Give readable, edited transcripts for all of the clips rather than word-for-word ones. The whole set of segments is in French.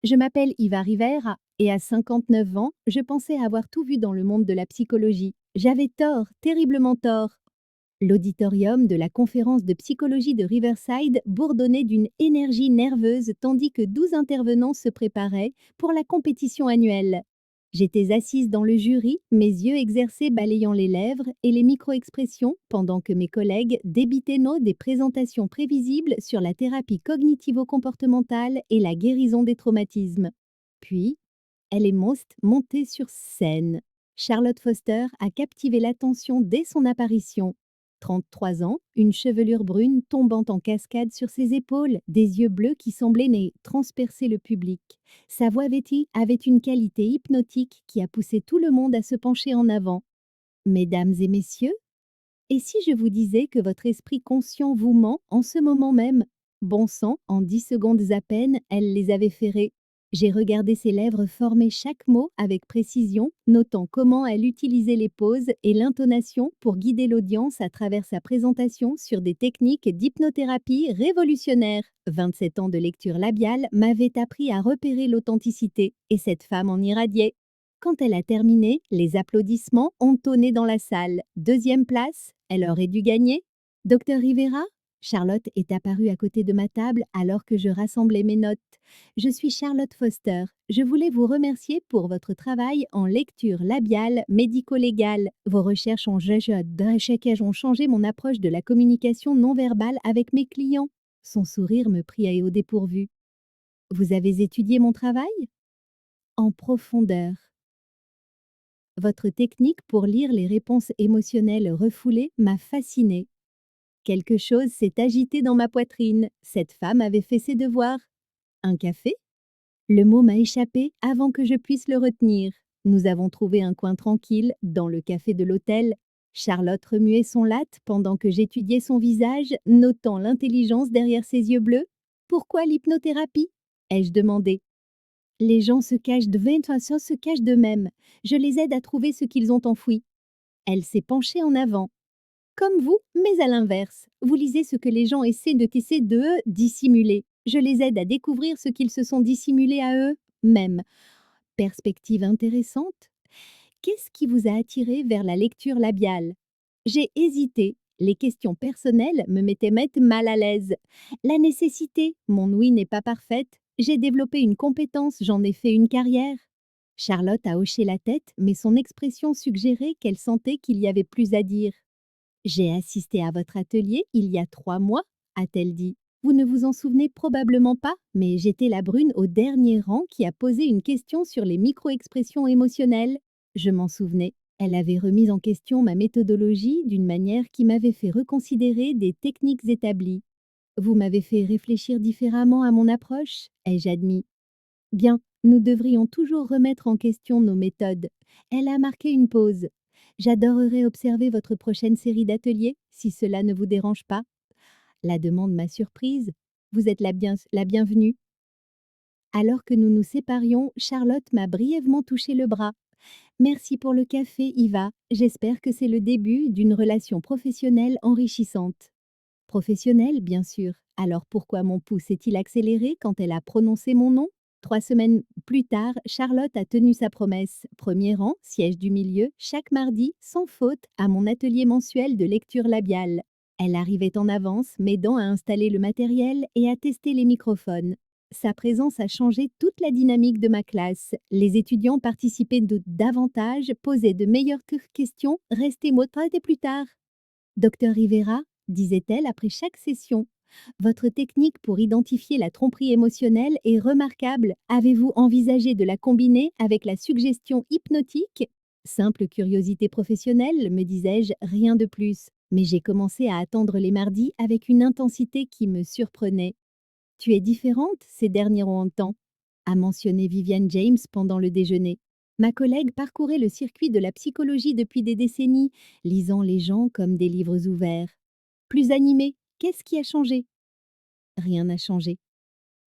Je m'appelle Iva Rivera et à 59 ans, je pensais avoir tout vu dans le monde de la psychologie. J'avais tort, terriblement tort. L'auditorium de la conférence de psychologie de Riverside bourdonnait d'une énergie nerveuse tandis que 12 intervenants se préparaient pour la compétition annuelle. J'étais assise dans le jury, mes yeux exercés balayant les lèvres et les micro-expressions, pendant que mes collègues débitaient des présentations prévisibles sur la thérapie cognitivo-comportementale et la guérison des traumatismes. Puis, elle est montée sur scène. Charlotte Foster a captivé l'attention dès son apparition. 33 ans, une chevelure brune tombant en cascade sur ses épaules, des yeux bleus qui semblaient transpercer le public. Sa voix avait une qualité hypnotique qui a poussé tout le monde à se pencher en avant. Mesdames et messieurs, et si je vous disais que votre esprit conscient vous ment en ce moment même? Bon sang, en 10 secondes à peine, elle les avait ferrés. J'ai regardé ses lèvres former chaque mot avec précision, notant comment elle utilisait les pauses et l'intonation pour guider l'audience à travers sa présentation sur des techniques d'hypnothérapie révolutionnaires. 27 ans de lecture labiale m'avaient appris à repérer l'authenticité, et cette femme en irradiait. Quand elle a terminé, les applaudissements ont tonné dans la salle. Deuxième place, elle aurait dû gagner. Docteur Rivera? Charlotte est apparue à côté de ma table alors que je rassemblais mes notes. Je suis Charlotte Foster. Je voulais vous remercier pour votre travail en lecture labiale médico-légale. Vos recherches ont changé mon approche de la communication non verbale avec mes clients. Son sourire me prit au dépourvu. Vous avez étudié mon travail? En profondeur. Votre technique pour lire les réponses émotionnelles refoulées m'a fascinée. Quelque chose s'est agité dans ma poitrine. Cette femme avait fait ses devoirs. Un café? Le mot m'a échappé avant que je puisse le retenir. Nous avons trouvé un coin tranquille, dans le café de l'hôtel. Charlotte remuait son latte pendant que j'étudiais son visage, notant l'intelligence derrière ses yeux bleus. Pourquoi l'hypnothérapie? Ai-je demandé. Les gens se cachent d'eux-mêmes. Je les aide à trouver ce qu'ils ont enfoui. Elle s'est penchée en avant. Comme vous, mais à l'inverse. Vous lisez ce que les gens essaient de dissimuler. Je les aide à découvrir ce qu'ils se sont dissimulés à eux-mêmes. Perspective intéressante. Qu'est-ce qui vous a attiré vers la lecture labiale? J'ai hésité. Les questions personnelles mettent mal à l'aise. La nécessité, mon oui n'est pas parfaite. J'ai développé une compétence, j'en ai fait une carrière. Charlotte a hoché la tête, mais son expression suggérait qu'elle sentait qu'il y avait plus à dire. J'ai assisté à votre atelier il y a 3 mois, a-t-elle dit. Vous ne vous en souvenez probablement pas, mais j'étais la brune au dernier rang qui a posé une question sur les micro-expressions émotionnelles. Je m'en souvenais. Elle avait remis en question ma méthodologie d'une manière qui m'avait fait reconsidérer des techniques établies. Vous m'avez fait réfléchir différemment à mon approche, ai-je admis. Bien, nous devrions toujours remettre en question nos méthodes. Elle a marqué une pause. J'adorerais observer votre prochaine série d'ateliers, si cela ne vous dérange pas. La demande m'a surprise. Vous êtes la bienvenue. Alors que nous nous séparions, Charlotte m'a brièvement touché le bras. Merci pour le café, Iva. J'espère que c'est le début d'une relation professionnelle enrichissante. Professionnelle, bien sûr. Alors pourquoi mon pouls s'est-il accéléré quand elle a prononcé mon nom? 3 semaines plus tard, Charlotte a tenu sa promesse. Premier rang, siège du milieu, chaque mardi, sans faute, à mon atelier mensuel de lecture labiale. Elle arrivait en avance, m'aidant à installer le matériel et à tester les microphones. Sa présence a changé toute la dynamique de ma classe. Les étudiants participaient davantage, posaient de meilleures questions, restaient motivés plus tard. Docteur Rivera, disait-elle après chaque session, votre technique pour identifier la tromperie émotionnelle est remarquable. Avez-vous envisagé de la combiner avec la suggestion hypnotique? Simple curiosité professionnelle, me disais-je, rien de plus. Mais j'ai commencé à attendre les mardis avec une intensité qui me surprenait. Tu es différente ces derniers temps, a mentionné Viviane James pendant le déjeuner. Ma collègue parcourait le circuit de la psychologie depuis des décennies, lisant les gens comme des livres ouverts. Plus animée, qu'est-ce qui a changé? Rien n'a changé.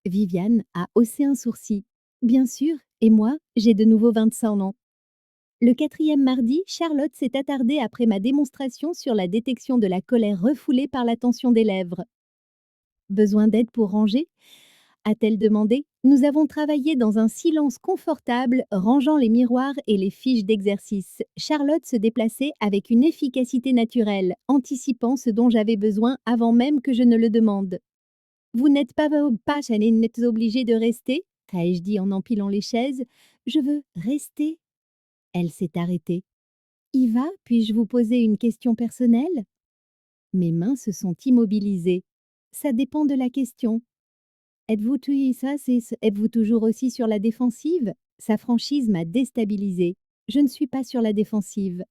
Viviane a haussé un sourcil. Bien sûr, et moi, j'ai de nouveau 25 ans. Le 4e mardi, Charlotte s'est attardée après ma démonstration sur la détection de la colère refoulée par la tension des lèvres. Besoin d'aide pour ranger? a-t-elle demandé. Nous avons travaillé dans un silence confortable, rangeant les miroirs et les fiches d'exercice. Charlotte se déplaçait avec une efficacité naturelle, anticipant ce dont j'avais besoin avant même que je ne le demande. Vous n'êtes pas n'êtes obligée de rester, ai-je dit en empilant les chaises. Je veux rester. Elle s'est arrêtée. Iva, puis-je vous poser une question personnelle? Mes mains se sont immobilisées. Ça dépend de la question. Êtes-vous toujours aussi sur la défensive? Sa franchise m'a déstabilisée. Je ne suis pas sur la défensive.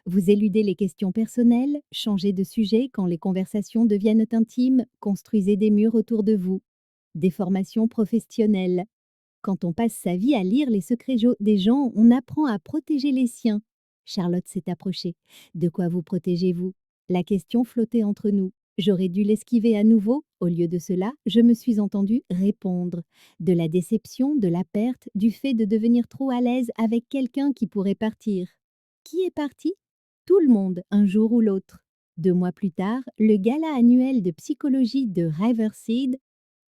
Vous éludez les questions personnelles, changez de sujet quand les conversations deviennent intimes, construisez des murs autour de vous. Des formations professionnelles. Quand on passe sa vie à lire les secrets des gens, on apprend à protéger les siens. Charlotte s'est approchée. De quoi vous protégez-vous? La question flottait entre nous. J'aurais dû l'esquiver à nouveau. Au lieu de cela, je me suis entendue répondre. De la déception, de la perte, du fait de devenir trop à l'aise avec quelqu'un qui pourrait partir. Qui est parti? Tout le monde, un jour ou l'autre. 2 mois plus tard, le gala annuel de psychologie de Riverside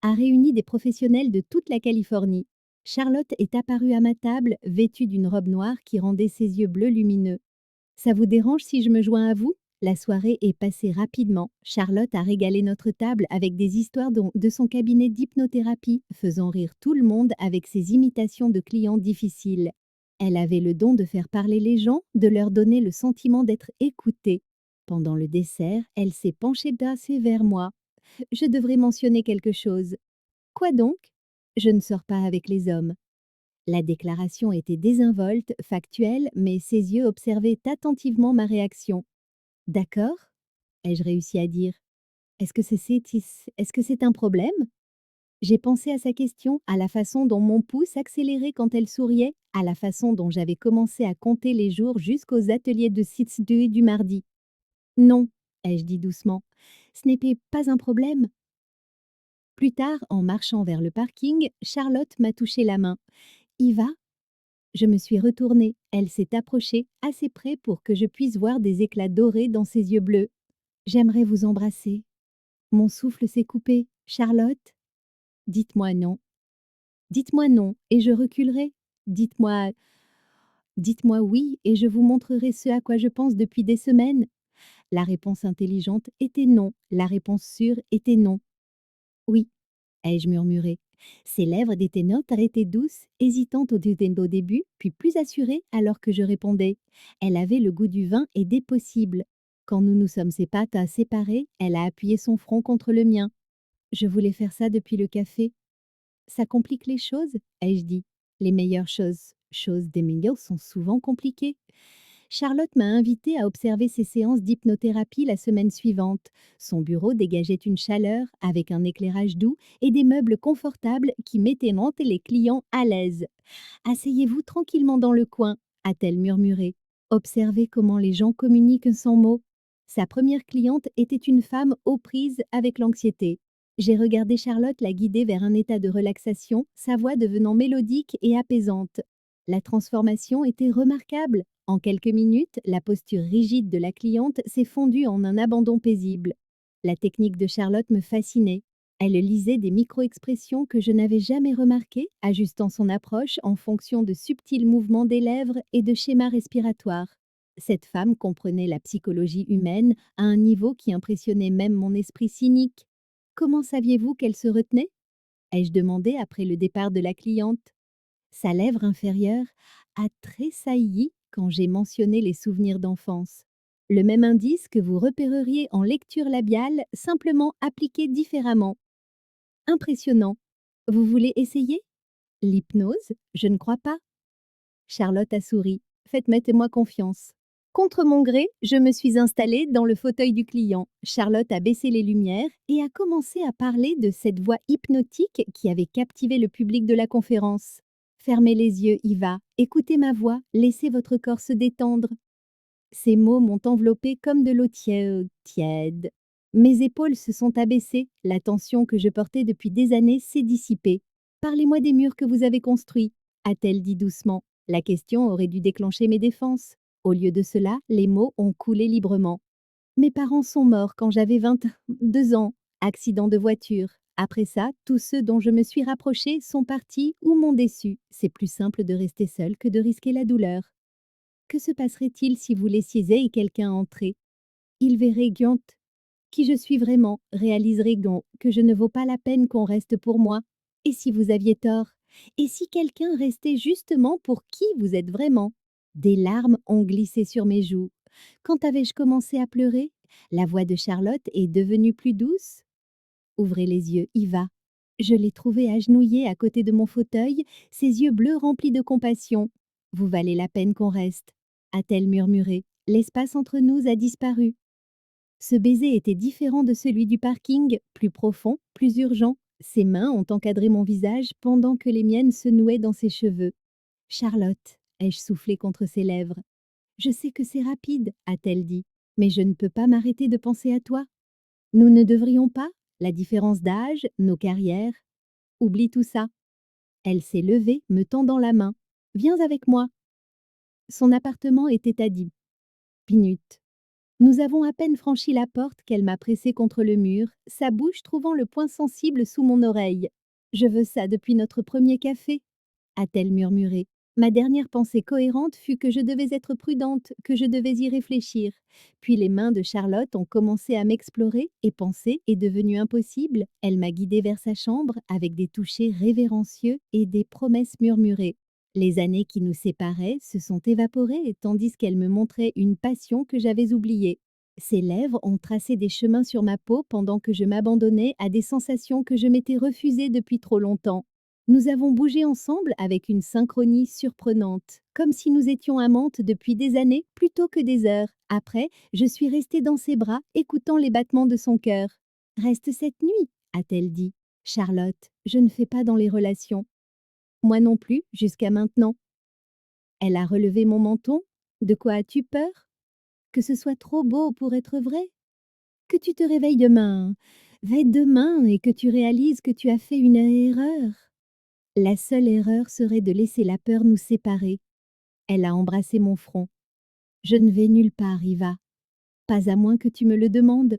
a réuni des professionnels de toute la Californie. Charlotte est apparue à ma table, vêtue d'une robe noire qui rendait ses yeux bleus lumineux. Ça vous dérange si je me joins à vous? La soirée est passée rapidement. Charlotte a régalé notre table avec des histoires de son cabinet d'hypnothérapie, faisant rire tout le monde avec ses imitations de clients difficiles. Elle avait le don de faire parler les gens, de leur donner le sentiment d'être écoutée. Pendant le dessert, elle s'est penchée d'assez vers moi. Je devrais mentionner quelque chose. Quoi donc? Je ne sors pas avec les hommes. La déclaration était désinvolte, factuelle, mais ses yeux observaient attentivement ma réaction. D'accord? Ai-je réussi à dire. Est-ce que c'est un problème? J'ai pensé à sa question, à la façon dont mon pouce accélérait quand elle souriait, à la façon dont j'avais commencé à compter les jours jusqu'aux ateliers de Sitz-2 du mardi. Non, ai-je dit doucement, ce n'était pas un problème. Plus tard, en marchant vers le parking, Charlotte m'a touché la main. Iva? Je me suis retournée. Elle s'est approchée, assez près pour que je puisse voir des éclats dorés dans ses yeux bleus. J'aimerais vous embrasser. Mon souffle s'est coupé. Charlotte? Dites-moi non. Dites-moi non, et je reculerai. Dites-moi. Dites-moi oui, et je vous montrerai ce à quoi je pense depuis des semaines. La réponse intelligente était non. La réponse sûre était non. Oui, ai-je murmuré. Ses lèvres étaient arrêtées douces, hésitantes au début, puis plus assurées alors que je répondais. Elle avait le goût du vin et des possibles. Quand nous nous sommes séparés, elle a appuyé son front contre le mien. Je voulais faire ça depuis le café. Ça complique les choses, ai-je dit. Les meilleures choses des meilleures sont souvent compliquées. Charlotte m'a invitée à observer ses séances d'hypnothérapie la semaine suivante. Son bureau dégageait une chaleur avec un éclairage doux et des meubles confortables qui mettaient les clients à l'aise. Asseyez-vous tranquillement dans le coin, a-t-elle murmuré. Observez comment les gens communiquent sans mots. Sa première cliente était une femme aux prises avec l'anxiété. J'ai regardé Charlotte la guider vers un état de relaxation, sa voix devenant mélodique et apaisante. La transformation était remarquable. En quelques minutes, la posture rigide de la cliente s'est fondue en un abandon paisible. La technique de Charlotte me fascinait. Elle lisait des micro-expressions que je n'avais jamais remarquées, ajustant son approche en fonction de subtils mouvements des lèvres et de schémas respiratoires. Cette femme comprenait la psychologie humaine à un niveau qui impressionnait même mon esprit cynique. Comment saviez-vous qu'elle se retenait? Ai-je demandé après le départ de la cliente. Sa lèvre inférieure a tressailli quand j'ai mentionné les souvenirs d'enfance. Le même indice que vous repéreriez en lecture labiale, simplement appliqué différemment. Impressionnant. Vous voulez essayer? L'hypnose? Je ne crois pas. Charlotte a souri. Mettez-moi confiance. Contre mon gré, je me suis installée dans le fauteuil du client. Charlotte a baissé les lumières et a commencé à parler de cette voix hypnotique qui avait captivé le public de la conférence. Fermez les yeux, Iva. Écoutez ma voix. Laissez votre corps se détendre. Ces mots m'ont enveloppée comme de l'eau tiède. Mes épaules se sont abaissées. La tension que je portais depuis des années s'est dissipée. Parlez-moi des murs que vous avez construits, a-t-elle dit doucement. La question aurait dû déclencher mes défenses. Au lieu de cela, les mots ont coulé librement. Mes parents sont morts quand j'avais 22 ans. Accident de voiture. Après ça, tous ceux dont je me suis rapprochée sont partis ou m'ont déçu. C'est plus simple de rester seul que de risquer la douleur. Que se passerait-il si vous laissiez quelqu'un entrer? Il verrait Gant, qui je suis vraiment, réaliserait que je ne vaux pas la peine qu'on reste pour moi. Et si vous aviez tort? Et si quelqu'un restait justement pour qui vous êtes vraiment? Des larmes ont glissé sur mes joues. Quand avais-je commencé à pleurer? La voix de Charlotte est devenue plus douce. Ouvrez les yeux, y va. Je l'ai trouvé agenouillé à côté de mon fauteuil, ses yeux bleus remplis de compassion. Vous valez la peine qu'on reste, a-t-elle murmuré. L'espace entre nous a disparu. Ce baiser était différent de celui du parking, plus profond, plus urgent. Ses mains ont encadré mon visage pendant que les miennes se nouaient dans ses cheveux. Charlotte, ai-je soufflé contre ses lèvres. Je sais que c'est rapide, a-t-elle dit, mais je ne peux pas m'arrêter de penser à toi. Nous ne devrions pas? La différence d'âge, nos carrières. Oublie tout ça. Elle s'est levée, me tendant la main. Viens avec moi. Son appartement était à 10 minutes. Nous avons à peine franchi la porte qu'elle m'a pressée contre le mur, sa bouche trouvant le point sensible sous mon oreille. Je veux ça depuis notre premier café, a-t-elle murmuré. Ma dernière pensée cohérente fut que je devais être prudente, que je devais y réfléchir. Puis les mains de Charlotte ont commencé à m'explorer et penser est devenu impossible. Elle m'a guidée vers sa chambre avec des touchés révérencieux et des promesses murmurées. Les années qui nous séparaient se sont évaporées tandis qu'elle me montrait une passion que j'avais oubliée. Ses lèvres ont tracé des chemins sur ma peau pendant que je m'abandonnais à des sensations que je m'étais refusées depuis trop longtemps. Nous avons bougé ensemble avec une synchronie surprenante, comme si nous étions amantes depuis des années plutôt que des heures. Après, je suis restée dans ses bras, écoutant les battements de son cœur. Reste cette nuit, a-t-elle dit. Charlotte, je ne fais pas dans les relations. Moi non plus, jusqu'à maintenant. Elle a relevé mon menton. De quoi as-tu peur? Que ce soit trop beau pour être vrai? Que tu te réveilles demain, demain et que tu réalises que tu as fait une erreur. La seule erreur serait de laisser la peur nous séparer. Elle a embrassé mon front. Je ne vais nulle part, Iva. Pas à moins que tu me le demandes.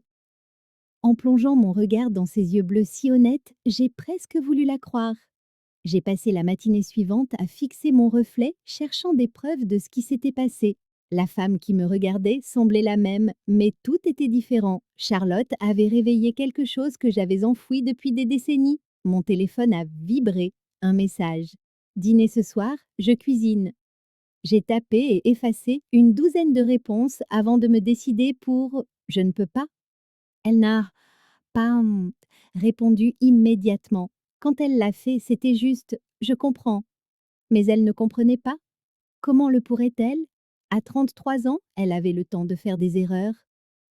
En plongeant mon regard dans ses yeux bleus si honnêtes, j'ai presque voulu la croire. J'ai passé la matinée suivante à fixer mon reflet, cherchant des preuves de ce qui s'était passé. La femme qui me regardait semblait la même, mais tout était différent. Charlotte avait réveillé quelque chose que j'avais enfoui depuis des décennies. Mon téléphone a vibré. Un message. Dîner ce soir, je cuisine. J'ai tapé et effacé une douzaine de réponses avant de me décider pour je ne peux pas. Elle n'a pas répondu immédiatement. Quand elle l'a fait, c'était juste je comprends. Mais elle ne comprenait pas. Comment le pourrait-elle? À 33 ans, elle avait le temps de faire des erreurs.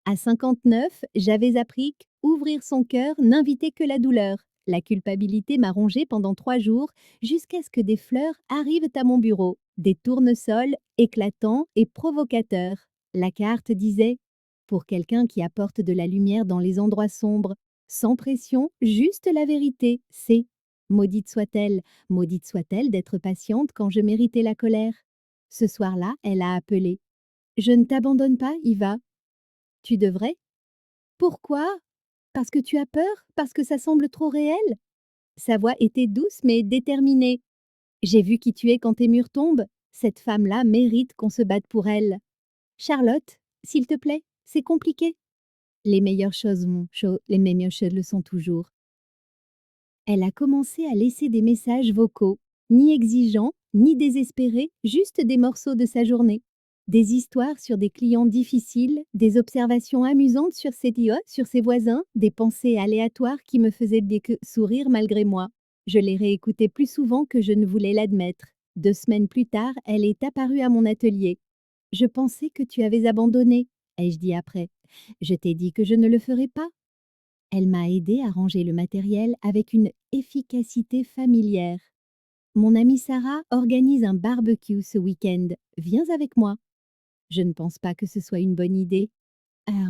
À 59, j'avais appris qu'ouvrir son cœur n'invitait que la douleur. La culpabilité m'a rongée pendant 3 jours jusqu'à ce que des fleurs arrivent à mon bureau, des tournesols éclatants et provocateurs. La carte disait pour quelqu'un qui apporte de la lumière dans les endroits sombres, sans pression, juste la vérité, c'est maudite soit-elle d'être patiente quand je méritais la colère. Ce soir-là, elle a appelé. Je ne t'abandonne pas, Iva. Tu devrais. Pourquoi? Parce que tu as peur? Parce que ça semble trop réel? Sa voix était douce mais déterminée. J'ai vu qui tu es quand tes murs tombent. Cette femme-là mérite qu'on se batte pour elle. Charlotte, s'il te plaît, c'est compliqué. Les meilleures choses le sont toujours. Elle a commencé à laisser des messages vocaux, ni exigeants, ni désespérés, juste des morceaux de sa journée. Des histoires sur des clients difficiles, des observations amusantes sur sur ses voisins, des pensées aléatoires qui me faisaient sourire malgré moi. Je les réécoutais plus souvent que je ne voulais l'admettre. 2 semaines plus tard, elle est apparue à mon atelier. Je pensais que tu avais abandonné, ai-je dit après. Je t'ai dit que je ne le ferais pas. Elle m'a aidé à ranger le matériel avec une efficacité familière. Mon amie Sarah organise un barbecue ce week-end. Viens avec moi. Je ne pense pas que ce soit une bonne idée. À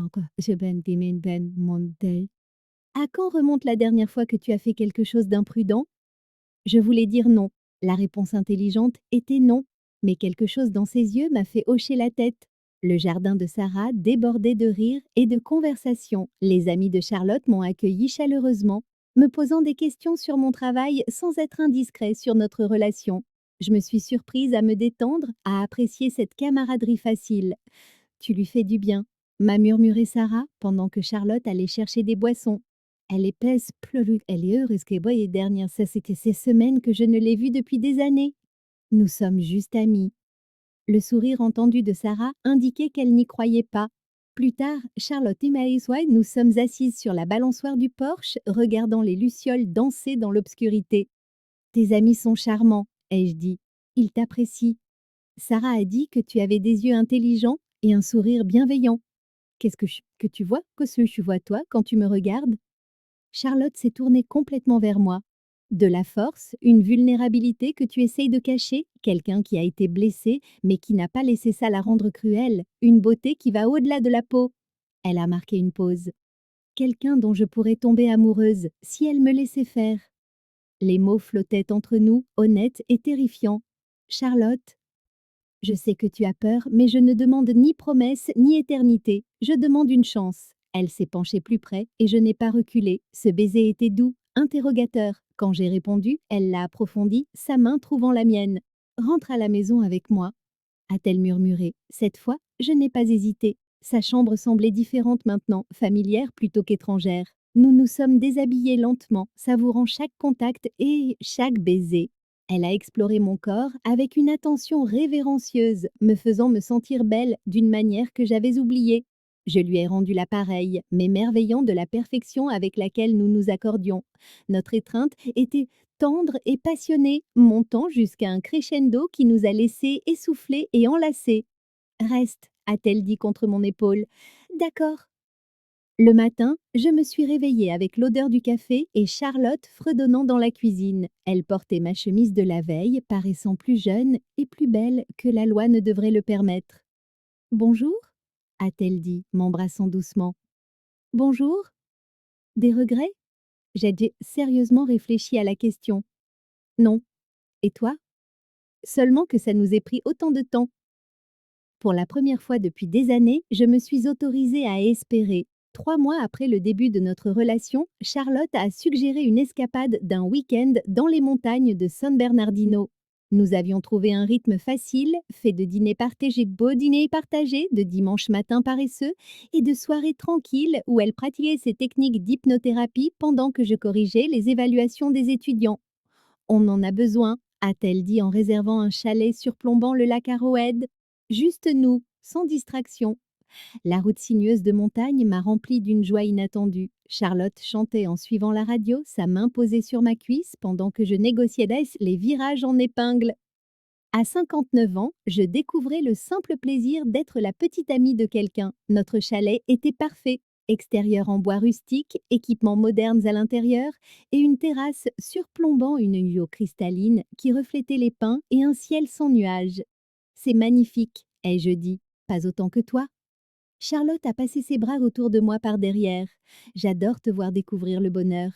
quand remonte la dernière fois que tu as fait quelque chose d'imprudent? Je voulais dire non. La réponse intelligente était non, mais quelque chose dans ses yeux m'a fait hocher la tête. Le jardin de Sarah débordait de rires et de conversations. Les amis de Charlotte m'ont accueilli chaleureusement. me posant des questions sur mon travail sans être indiscret sur notre relation. Je me suis surprise à me détendre, à apprécier cette camaraderie facile. Tu lui fais du bien, m'a murmuré Sarah pendant que Charlotte allait chercher des boissons. Elle épaisse, pleureux, elle est heureuse que boy dernière, ça c'était ces semaines que je ne l'ai vue depuis des années. Nous sommes juste amis. Le sourire entendu de Sarah indiquait qu'elle n'y croyait pas. Plus tard, Charlotte et Maïs White, nous sommes assises sur la balançoire du porche, regardant les lucioles danser dans l'obscurité. Tes amis sont charmants, ai-je dit. Ils t'apprécient. Sarah a dit que tu avais des yeux intelligents et un sourire bienveillant. Qu'est-ce que tu vois? Que ce que tu vois toi quand tu me regardes? Charlotte s'est tournée complètement vers moi. De la force, une vulnérabilité que tu essayes de cacher, quelqu'un qui a été blessé, mais qui n'a pas laissé ça la rendre cruelle, une beauté qui va au-delà de la peau. Elle a marqué une pause. Quelqu'un dont je pourrais tomber amoureuse si elle me laissait faire. Les mots flottaient entre nous, honnêtes et terrifiants. Charlotte, je sais que tu as peur, mais je ne demande ni promesse ni éternité. Je demande une chance. Elle s'est penchée plus près et je n'ai pas reculé. Ce baiser était doux, interrogateur. Quand j'ai répondu, elle l'a approfondi, sa main trouvant la mienne. Rentre à la maison avec moi, a-t-elle murmuré. Cette fois, je n'ai pas hésité. Sa chambre semblait différente maintenant, familière plutôt qu'étrangère. Nous nous sommes déshabillés lentement, savourant chaque contact et chaque baiser. Elle a exploré mon corps avec une attention révérencieuse, me faisant me sentir belle d'une manière que j'avais oubliée. Je lui ai rendu l'appareil, m'émerveillant de la perfection avec laquelle nous nous accordions. Notre étreinte était tendre et passionnée, montant jusqu'à un crescendo qui nous a laissés essoufflés et enlacés. Reste, a-t-elle dit contre mon épaule. D'accord. Le matin, je me suis réveillée avec l'odeur du café et Charlotte fredonnant dans la cuisine. Elle portait ma chemise de la veille, paraissant plus jeune et plus belle que la loi ne devrait le permettre. Bonjour, a-t-elle dit, m'embrassant doucement. Bonjour. Des regrets? J'ai sérieusement réfléchi à la question. Non. Et toi? Seulement que ça nous ait pris autant de temps. Pour la première fois depuis des années, je me suis autorisée à espérer. 3 mois après le début de notre relation, Charlotte a suggéré une escapade d'un week-end dans les montagnes de San Bernardino. Nous avions trouvé un rythme facile, fait de dîners partagés, beaux dîners partagés, de dimanches matins paresseux et de soirées tranquilles où elle pratiquait ses techniques d'hypnothérapie pendant que je corrigeais les évaluations des étudiants. On en a besoin, a-t-elle dit en réservant un chalet surplombant le lac Arrowhead. Juste nous, sans distraction. La route sinueuse de montagne m'a remplie d'une joie inattendue. Charlotte chantait en suivant la radio, sa main posée sur ma cuisse pendant que je négociais les virages en épingle. À 59 ans, je découvrais le simple plaisir d'être la petite amie de quelqu'un. Notre chalet était parfait. Extérieur en bois rustique, équipements modernes à l'intérieur et une terrasse surplombant une eau cristalline qui reflétait les pins et un ciel sans nuages. C'est magnifique, ai-je dit. Pas autant que toi. Charlotte a passé ses bras autour de moi par derrière. J'adore te voir découvrir le bonheur.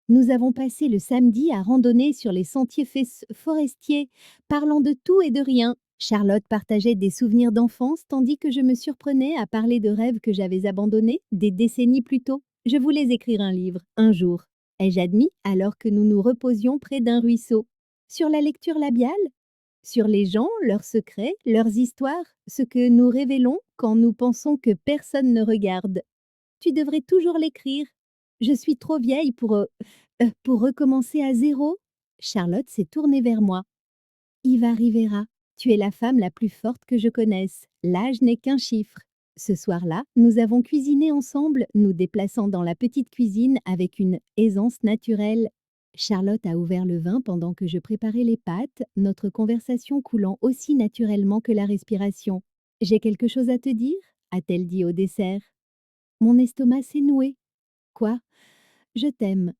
Nous avons passé le samedi à randonner sur les sentiers forestiers, parlant de tout et de rien. Charlotte partageait des souvenirs d'enfance tandis que je me surprenais à parler de rêves que j'avais abandonnés des décennies plus tôt. Je voulais écrire un livre, un jour. Ai-je admis alors que nous nous reposions près d'un ruisseau. Sur la lecture labiale? Sur les gens, leurs secrets, leurs histoires, ce que nous révélons quand nous pensons que personne ne regarde. Tu devrais toujours l'écrire. Je suis trop vieille pour recommencer à zéro. Charlotte s'est tournée vers moi. Iva Rivera, tu es la femme la plus forte que je connaisse. L'âge n'est qu'un chiffre. Ce soir-là, nous avons cuisiné ensemble, nous déplaçant dans la petite cuisine avec une aisance naturelle. Charlotte a ouvert le vin pendant que je préparais les pâtes, notre conversation coulant aussi naturellement que la respiration. J'ai quelque chose à te dire, a-t-elle dit au dessert. Mon estomac s'est noué. Quoi? Je t'aime.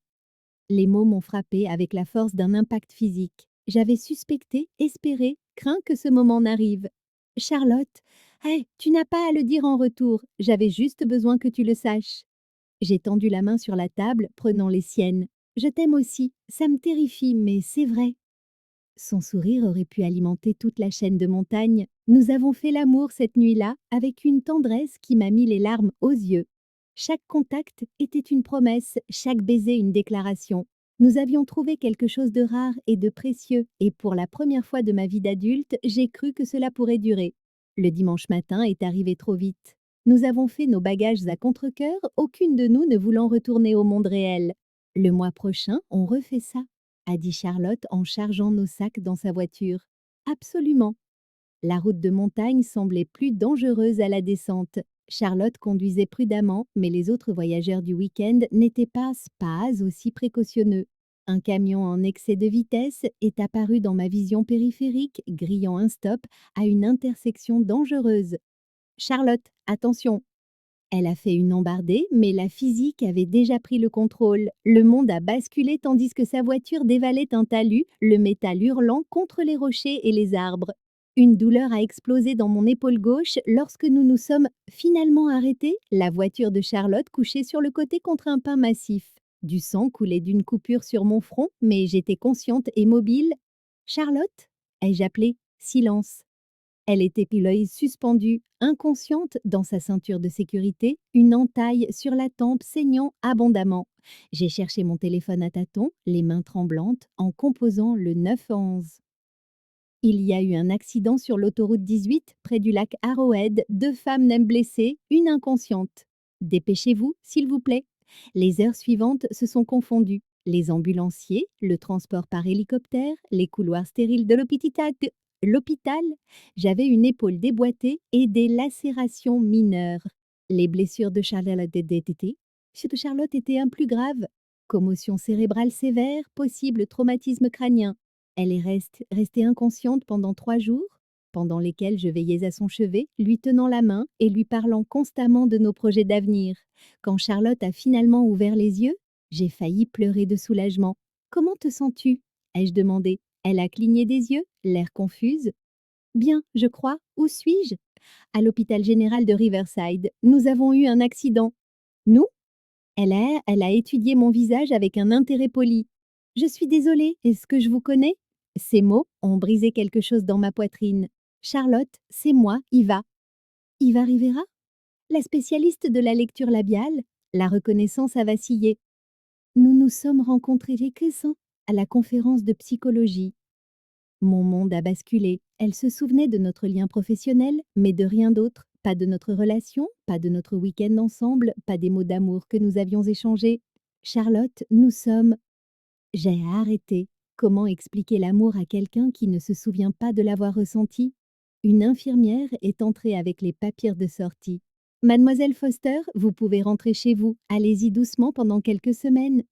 Les mots m'ont frappé avec la force d'un impact physique. J'avais suspecté, espéré, craint que ce moment n'arrive. Charlotte, hey, tu n'as pas à le dire en retour, j'avais juste besoin que tu le saches. J'ai tendu la main sur la table, prenant les siennes. Je t'aime aussi, ça me terrifie, mais c'est vrai. Son sourire aurait pu alimenter toute la chaîne de montagnes. Nous avons fait l'amour cette nuit-là avec une tendresse qui m'a mis les larmes aux yeux. Chaque contact était une promesse, chaque baiser une déclaration. Nous avions trouvé quelque chose de rare et de précieux, et pour la première fois de ma vie d'adulte, j'ai cru que cela pourrait durer. Le dimanche matin est arrivé trop vite. Nous avons fait nos bagages à contre-cœur, aucune de nous ne voulant retourner au monde réel. Le mois prochain, on refait ça, a dit Charlotte en chargeant nos sacs dans sa voiture. Absolument. La route de montagne semblait plus dangereuse à la descente. Charlotte conduisait prudemment, mais les autres voyageurs du week-end n'étaient pas aussi précautionneux. Un camion en excès de vitesse est apparu dans ma vision périphérique, grillant un stop à une intersection dangereuse. Charlotte, attention! Elle a fait une embardée, mais la physique avait déjà pris le contrôle. Le monde a basculé tandis que sa voiture dévalait un talus, le métal hurlant contre les rochers et les arbres. Une douleur a explosé dans mon épaule gauche lorsque nous nous sommes finalement arrêtés, la voiture de Charlotte couchée sur le côté contre un pin massif. Du sang coulait d'une coupure sur mon front, mais j'étais consciente et mobile. Charlotte? Ai-je appelé? Silence. Elle était l'œil suspendu, inconsciente dans sa ceinture de sécurité, une entaille sur la tempe saignant abondamment. J'ai cherché mon téléphone à tâtons, les mains tremblantes, en composant le 911. Il y a eu un accident sur l'autoroute 18, près du lac Arrowhead, 2 femmes naines blessées, une inconsciente. Dépêchez-vous, s'il vous plaît. Les heures suivantes se sont confondues. Les ambulanciers, le transport par hélicoptère, les couloirs stériles de l'hôpital. J'avais une épaule déboîtée et des lacérations mineures. Les blessures de Charlotte étaient un plus graves. Commotion cérébrale sévère, possible traumatisme crânien. Elle est restée inconsciente pendant 3 jours, pendant lesquels je veillais à son chevet, lui tenant la main et lui parlant constamment de nos projets d'avenir. Quand Charlotte a finalement ouvert les yeux, j'ai failli pleurer de soulagement. Comment te sens-tu? Ai-je demandé. Elle a cligné des yeux, l'air confuse. Bien, je crois. Où suis-je? À l'hôpital général de Riverside. Nous avons eu un accident. Nous? Elle a étudié mon visage avec un intérêt poli. Je suis désolée, est-ce que je vous connais? Ces mots ont brisé quelque chose dans ma poitrine. Charlotte, c'est moi, Iva. Iva Rivera? La spécialiste de la lecture labiale? La reconnaissance a vacillé. Nous nous sommes rencontrés récemment à la conférence de psychologie. Mon monde a basculé. Elle se souvenait de notre lien professionnel, mais de rien d'autre. Pas de notre relation, pas de notre week-end ensemble, pas des mots d'amour que nous avions échangés. Charlotte, nous sommes... J'ai arrêté. Comment expliquer l'amour à quelqu'un qui ne se souvient pas de l'avoir ressenti? Une infirmière est entrée avec les papiers de sortie. Mademoiselle Foster, vous pouvez rentrer chez vous. Allez-y doucement pendant quelques semaines.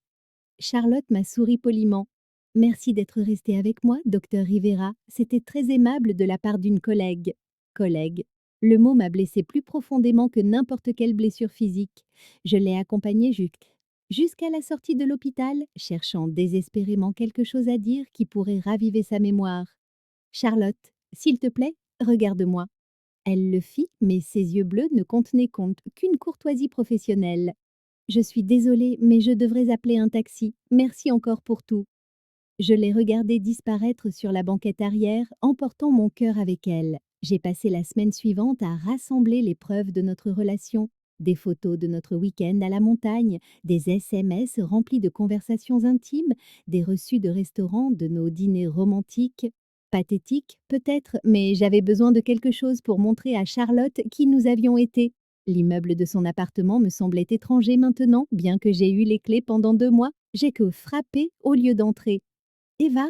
Charlotte m'a souri poliment. Merci d'être resté avec moi, docteur Rivera. C'était très aimable de la part d'une collègue. Collègue. Le mot m'a blessé plus profondément que n'importe quelle blessure physique. Je l'ai accompagnée jusqu'à la sortie de l'hôpital, cherchant désespérément quelque chose à dire qui pourrait raviver sa mémoire. Charlotte, s'il te plaît, regarde-moi. Elle le fit, mais ses yeux bleus ne contenaient qu'une courtoisie professionnelle. Je suis désolée, mais je devrais appeler un taxi. Merci encore pour tout. Je l'ai regardée disparaître sur la banquette arrière, emportant mon cœur avec elle. J'ai passé la semaine suivante à rassembler les preuves de notre relation. Des photos de notre week-end à la montagne, des SMS remplis de conversations intimes, des reçus de restaurants de nos dîners romantiques. Pathétique, peut-être, mais j'avais besoin de quelque chose pour montrer à Charlotte qui nous avions été. L'immeuble de son appartement me semblait étranger maintenant, bien que j'ai eu les clés pendant 2 mois. J'ai que frappé au lieu d'entrer. Eva?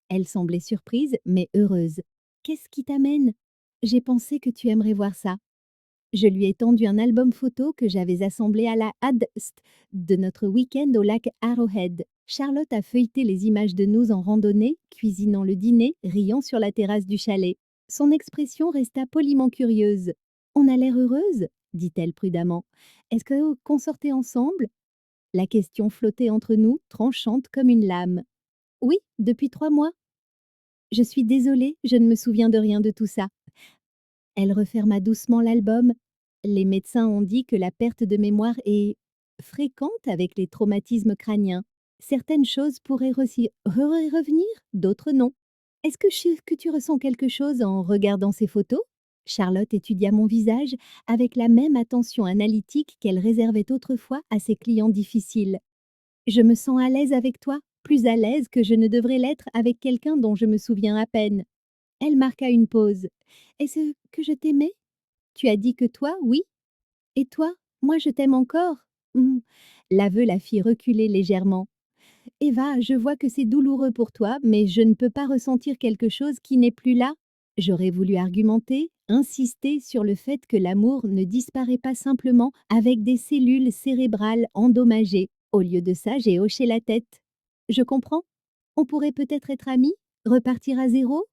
Elle semblait surprise, mais heureuse. Qu'est-ce qui t'amène? J'ai pensé que tu aimerais voir ça. Je lui ai tendu un album photo que j'avais assemblé à la hâte de notre week-end au lac Arrowhead. Charlotte a feuilleté les images de nous en randonnée, cuisinant le dîner, riant sur la terrasse du chalet. Son expression resta poliment curieuse. On a l'air heureuse, dit-elle prudemment. Est-ce qu'on sortait ensemble? La question flottait entre nous, tranchante comme une lame. Oui, depuis 3 mois. Je suis désolée, je ne me souviens de rien de tout ça. Elle referma doucement l'album. Les médecins ont dit que la perte de mémoire est fréquente avec les traumatismes crâniens. Certaines choses pourraient revenir, d'autres non. Est-ce que tu ressens quelque chose en regardant ces photos? Charlotte étudia mon visage avec la même attention analytique qu'elle réservait autrefois à ses clients difficiles. Je me sens à l'aise avec toi, plus à l'aise que je ne devrais l'être avec quelqu'un dont je me souviens à peine. Elle marqua une pause. Est-ce que je t'aimais? Tu as dit que toi, oui. Et toi? Moi, je t'aime encore. Hmm. L'aveu la fit reculer légèrement. Eva, je vois que c'est douloureux pour toi, mais je ne peux pas ressentir quelque chose qui n'est plus là. J'aurais voulu argumenter, insister sur le fait que l'amour ne disparaît pas simplement avec des cellules cérébrales endommagées. Au lieu de ça, j'ai hoché la tête. Je comprends. On pourrait peut-être être amis? Repartir à zéro?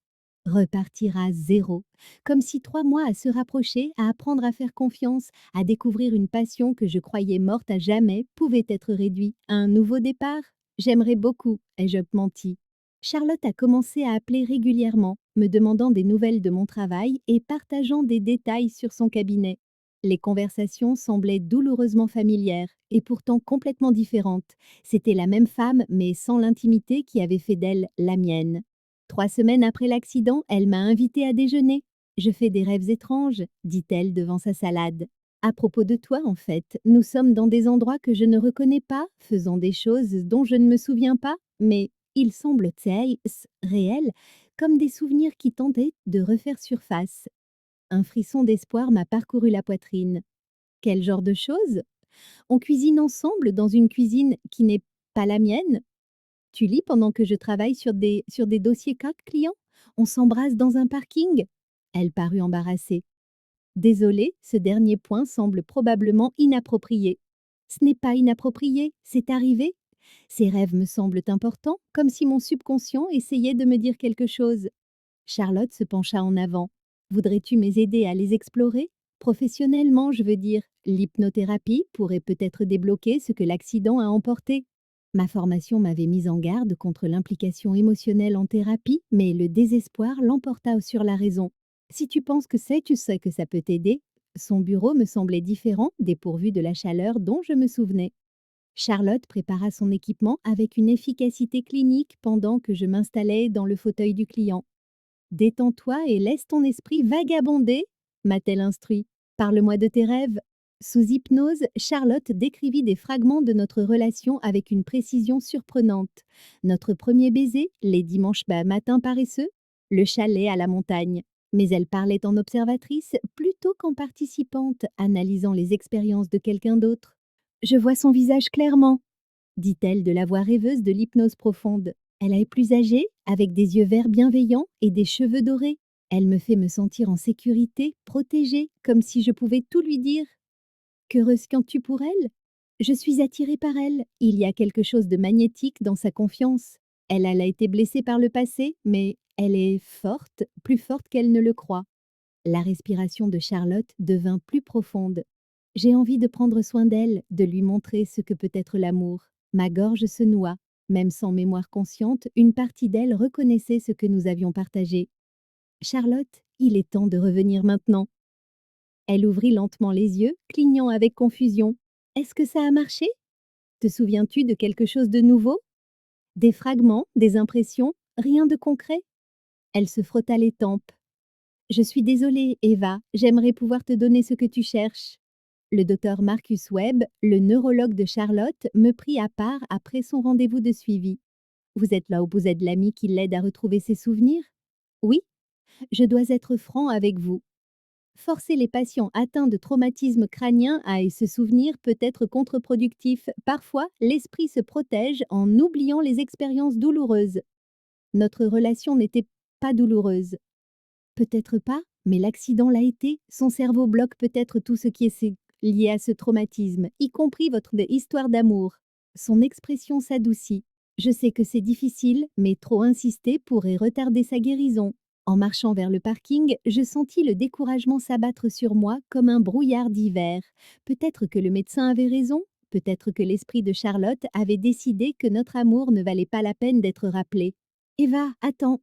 Repartir à zéro. Comme si 3 mois à se rapprocher, à apprendre à faire confiance, à découvrir une passion que je croyais morte à jamais, pouvait être réduit à un nouveau départ. J'aimerais beaucoup, ai-je menti. Charlotte a commencé à appeler régulièrement, me demandant des nouvelles de mon travail et partageant des détails sur son cabinet. Les conversations semblaient douloureusement familières et pourtant complètement différentes. C'était la même femme, mais sans l'intimité qui avait fait d'elle la mienne. 3 semaines après l'accident, elle m'a invitée à déjeuner. Je fais des rêves étranges, dit-elle devant sa salade. À propos de toi, en fait, nous sommes dans des endroits que je ne reconnais pas, faisant des choses dont je ne me souviens pas, mais ils semblent réels, comme des souvenirs qui tentaient de refaire surface. Un frisson d'espoir m'a parcouru la poitrine. Quel genre de choses? On cuisine ensemble dans une cuisine qui n'est pas la mienne? Tu lis pendant que je travaille sur des dossiers clients? On s'embrasse dans un parking? Elle parut embarrassée. Désolée, ce dernier point semble probablement inapproprié. Ce n'est pas inapproprié, c'est arrivé. Ces rêves me semblent importants, comme si mon subconscient essayait de me dire quelque chose. Charlotte se pencha en avant. Voudrais-tu m'aider à les explorer? Professionnellement, je veux dire. L'hypnothérapie pourrait peut-être débloquer ce que l'accident a emporté. Ma formation m'avait mise en garde contre l'implication émotionnelle en thérapie, mais le désespoir l'emporta sur la raison. Si tu penses que tu sais que ça peut t'aider. Son bureau me semblait différent, dépourvu de la chaleur dont je me souvenais. Charlotte prépara son équipement avec une efficacité clinique pendant que je m'installais dans le fauteuil du client. Détends-toi et laisse ton esprit vagabonder, m'a-t-elle instruit. Parle-moi de tes rêves. Sous hypnose, Charlotte décrivit des fragments de notre relation avec une précision surprenante. Notre premier baiser, les dimanches matins paresseux, le chalet à la montagne. Mais elle parlait en observatrice plutôt qu'en participante, analysant les expériences de quelqu'un d'autre. Je vois son visage clairement, dit-elle de la voix rêveuse de l'hypnose profonde. Elle est plus âgée, avec des yeux verts bienveillants et des cheveux dorés. Elle me fait me sentir en sécurité, protégée, comme si je pouvais tout lui dire. Que ressens-tu pour elle? Je suis attirée par elle. Il y a quelque chose de magnétique dans sa confiance. Elle a été blessée par le passé, mais elle est forte, plus forte qu'elle ne le croit. La respiration de Charlotte devint plus profonde. J'ai envie de prendre soin d'elle, de lui montrer ce que peut être l'amour. Ma gorge se noua. Même sans mémoire consciente, une partie d'elle reconnaissait ce que nous avions partagé. Charlotte, il est temps de revenir maintenant. Elle ouvrit lentement les yeux, clignant avec confusion. Est-ce que ça a marché? Te souviens-tu de quelque chose de nouveau? Des fragments, des impressions, rien de concret? Elle se frotta les tempes. Je suis désolée, Eva, j'aimerais pouvoir te donner ce que tu cherches. Le docteur Marcus Webb, le neurologue de Charlotte, me prit à part après son rendez-vous de suivi. Vous êtes là où vous êtes l'ami qui l'aide à retrouver ses souvenirs? Oui, je dois être franc avec vous. Forcer les patients atteints de traumatisme crânien à se souvenir peut être contre-productif. Parfois, l'esprit se protège en oubliant les expériences douloureuses. Notre relation n'était pas douloureuse. Peut-être pas, mais l'accident l'a été. Son cerveau bloque peut-être tout ce qui est lié à ce traumatisme, y compris votre histoire d'amour. Son expression s'adoucit. Je sais que c'est difficile, mais trop insister pourrait retarder sa guérison. En marchant vers le parking, je sentis le découragement s'abattre sur moi comme un brouillard d'hiver. Peut-être que le médecin avait raison, peut-être que l'esprit de Charlotte avait décidé que notre amour ne valait pas la peine d'être rappelé. Eva, attends.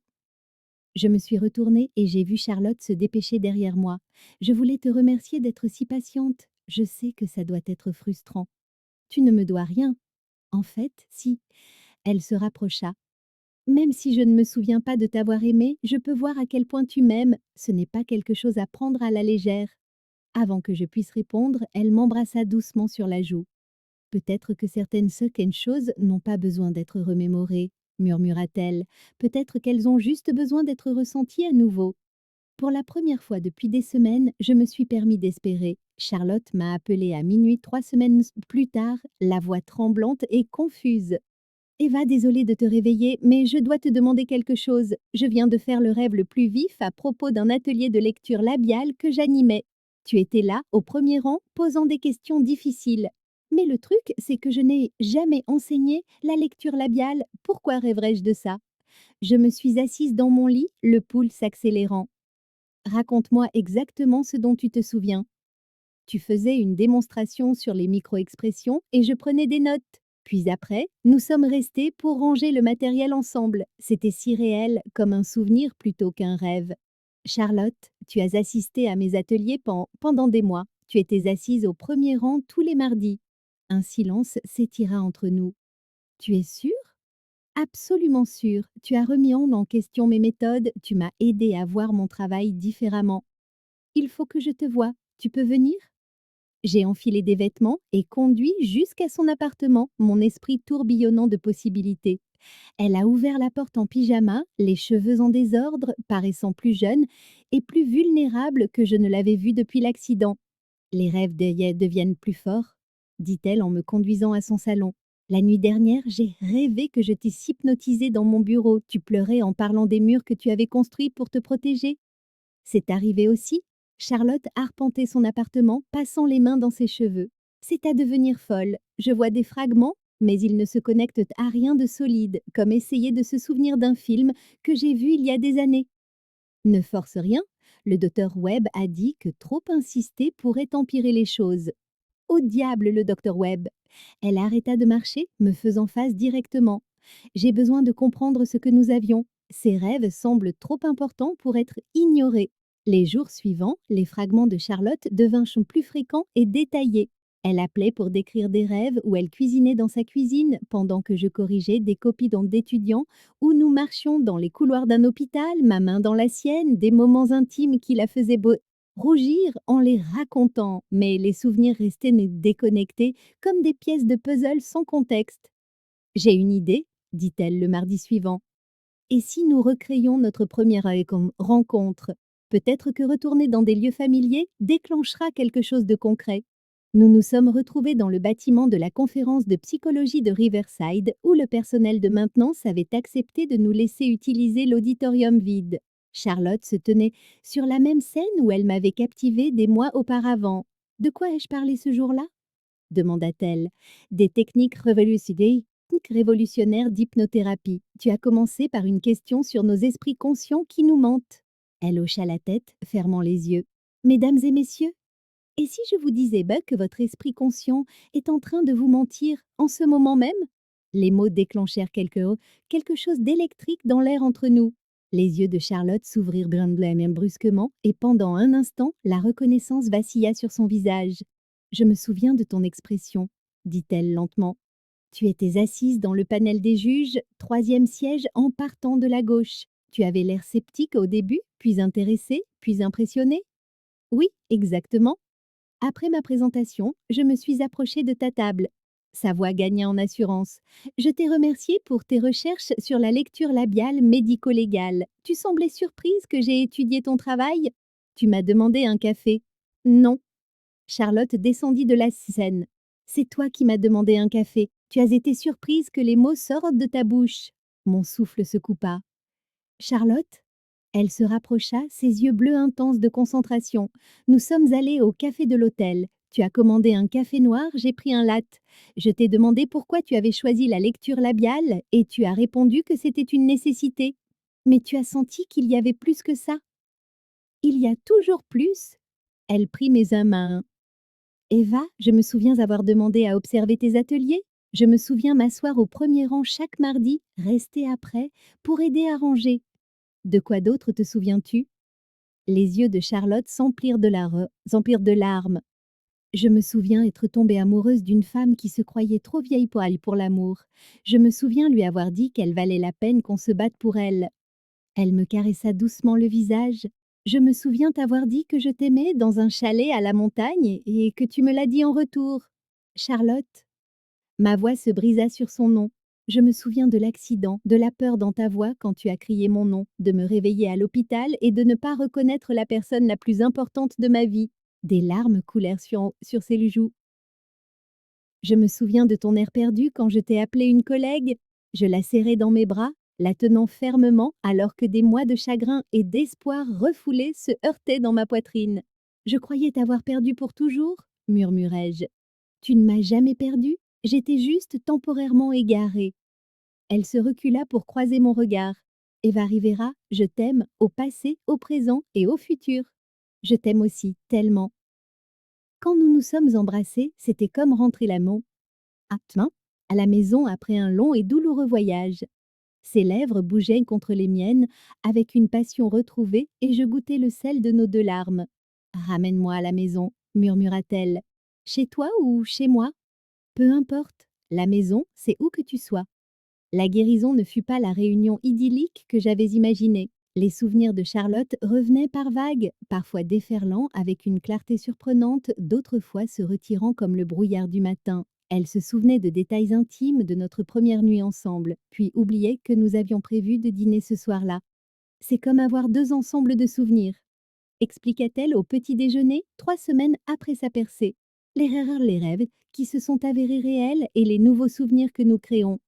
Je me suis retournée et j'ai vu Charlotte se dépêcher derrière moi. Je voulais te remercier d'être si patiente. Je sais que ça doit être frustrant. Tu ne me dois rien. En fait, si. Elle se rapprocha. Même si je ne me souviens pas de t'avoir aimé, je peux voir à quel point tu m'aimes. Ce n'est pas quelque chose à prendre à la légère. Avant que je puisse répondre, elle m'embrassa doucement sur la joue. Peut-être que certaines choses n'ont pas besoin d'être remémorées, murmura-t-elle. Peut-être qu'elles ont juste besoin d'être ressenties à nouveau. Pour la première fois depuis des semaines, je me suis permis d'espérer. Charlotte m'a appelée à minuit 3 semaines plus tard, la voix tremblante et confuse. Eva, désolée de te réveiller, mais je dois te demander quelque chose. Je viens de faire le rêve le plus vif à propos d'un atelier de lecture labiale que j'animais. Tu étais là, au premier rang, posant des questions difficiles. Mais le truc, c'est que je n'ai jamais enseigné la lecture labiale. Pourquoi rêverais-je de ça? Je me suis assise dans mon lit, le pouls s'accélérant. Raconte-moi exactement ce dont tu te souviens. Tu faisais une démonstration sur les micro-expressions et je prenais des notes. Puis après, nous sommes restés pour ranger le matériel ensemble. C'était si réel, comme un souvenir plutôt qu'un rêve. Charlotte, tu as assisté à mes ateliers pendant des mois. Tu étais assise au premier rang tous les mardis. Un silence s'étira entre nous. Tu es sûre? Absolument sûre. Tu as remis en question mes méthodes, tu m'as aidé à voir mon travail différemment. Il faut que je te voie. Tu peux venir? J'ai enfilé des vêtements et conduit jusqu'à son appartement, mon esprit tourbillonnant de possibilités. Elle a ouvert la porte en pyjama, les cheveux en désordre, paraissant plus jeune et plus vulnérable que je ne l'avais vue depuis l'accident. Les rêves deviennent plus forts, dit-elle en me conduisant à son salon. La nuit dernière, j'ai rêvé que je t'ai hypnotisé dans mon bureau. Tu pleurais en parlant des murs que tu avais construits pour te protéger. C'est arrivé aussi. Charlotte arpentait son appartement, passant les mains dans ses cheveux. C'est à devenir folle. Je vois des fragments, mais ils ne se connectent à rien de solide, comme essayer de se souvenir d'un film que j'ai vu il y a des années. Ne force rien. Le docteur Webb a dit que trop insister pourrait empirer les choses. Au diable, le docteur Webb. Elle arrêta de marcher, me faisant face directement. J'ai besoin de comprendre ce que nous avions. Ces rêves semblent trop importants pour être ignorés. Les jours suivants, les fragments de Charlotte devinrent plus fréquents et détaillés. Elle appelait pour décrire des rêves où elle cuisinait dans sa cuisine pendant que je corrigeais des copies d'étudiants, où nous marchions dans les couloirs d'un hôpital, ma main dans la sienne, des moments intimes qui la faisaient rougir en les racontant, mais les souvenirs restaient déconnectés comme des pièces de puzzle sans contexte. J'ai une idée, dit-elle le mardi suivant. Et si nous recréions notre première rencontre? Peut-être que retourner dans des lieux familiers déclenchera quelque chose de concret. Nous nous sommes retrouvés dans le bâtiment de la conférence de psychologie de Riverside où le personnel de maintenance avait accepté de nous laisser utiliser l'auditorium vide. Charlotte se tenait sur la même scène où elle m'avait captivée des mois auparavant. De quoi ai-je parlé ce jour-là? Demanda-t-elle. Des révolutionnaires d'hypnothérapie. Tu as commencé par une question sur nos esprits conscients qui nous mentent. Elle hocha la tête, fermant les yeux. Mesdames et messieurs, et si je vous disais que votre esprit conscient est en train de vous mentir en ce moment même? Les mots déclenchèrent quelque chose d'électrique dans l'air entre nous. Les yeux de Charlotte s'ouvrirent brusquement et pendant un instant, la reconnaissance vacilla sur son visage. Je me souviens de ton expression, dit-elle lentement. Tu étais assise dans le panel des juges, troisième siège en partant de la gauche. Tu avais l'air sceptique au début, puis intéressée, puis impressionnée. Oui, exactement. Après ma présentation, je me suis approchée de ta table. Sa voix gagna en assurance. Je t'ai remercié pour tes recherches sur la lecture labiale médico-légale. Tu semblais surprise que j'ai étudié ton travail. Tu m'as demandé un café. Non. Charlotte descendit de la scène. C'est toi qui m'as demandé un café. Tu as été surprise que les mots sortent de ta bouche. Mon souffle se coupa. Charlotte? Elle se rapprocha, ses yeux bleus intenses de concentration. Nous sommes allés au café de l'hôtel. Tu as commandé un café noir, j'ai pris un latte. Je t'ai demandé pourquoi tu avais choisi la lecture labiale et tu as répondu que c'était une nécessité. Mais tu as senti qu'il y avait plus que ça. Il y a toujours plus. Elle prit mes mains. Eva, je me souviens avoir demandé à observer tes ateliers. Je me souviens m'asseoir au premier rang chaque mardi, rester après, pour aider à ranger. De quoi d'autre te souviens-tu? Les yeux de Charlotte s'emplirent de larmes. Je me souviens être tombée amoureuse d'une femme qui se croyait trop vieille pour l'amour. Je me souviens lui avoir dit qu'elle valait la peine qu'on se batte pour elle. Elle me caressa doucement le visage. Je me souviens t'avoir dit que je t'aimais dans un chalet à la montagne et que tu me l'as dit en retour. Charlotte. Ma voix se brisa sur son nom. Je me souviens de l'accident, de la peur dans ta voix quand tu as crié mon nom, de me réveiller à l'hôpital et de ne pas reconnaître la personne la plus importante de ma vie. Des larmes coulèrent sur ses joues. Je me souviens de ton air perdu quand je t'ai appelé une collègue. Je la serrai dans mes bras, la tenant fermement alors que des mois de chagrin et d'espoir refoulés se heurtaient dans ma poitrine. Je croyais t'avoir perdu pour toujours, murmurai-je. Tu ne m'as jamais perdu, j'étais juste temporairement égarée. Elle se recula pour croiser mon regard. Eva Rivera, je t'aime au passé, au présent et au futur. Je t'aime aussi tellement. Quand nous nous sommes embrassés, c'était comme rentrer l'amour à la maison après un long et douloureux voyage. Ses lèvres bougeaient contre les miennes avec une passion retrouvée et je goûtais le sel de nos deux larmes. Ramène-moi à la maison, murmura-t-elle. Chez toi ou chez moi? Peu importe, la maison, c'est où que tu sois. La guérison ne fut pas la réunion idyllique que j'avais imaginée. Les souvenirs de Charlotte revenaient par vagues, parfois déferlant avec une clarté surprenante, d'autres fois se retirant comme le brouillard du matin. Elle se souvenait de détails intimes de notre première nuit ensemble, puis oubliait que nous avions prévu de dîner ce soir-là. C'est comme avoir deux ensembles de souvenirs, expliqua-t-elle au petit déjeuner, 3 semaines après sa percée. L'erreur, les rêves, qui se sont avérés réels et les nouveaux souvenirs que nous créons.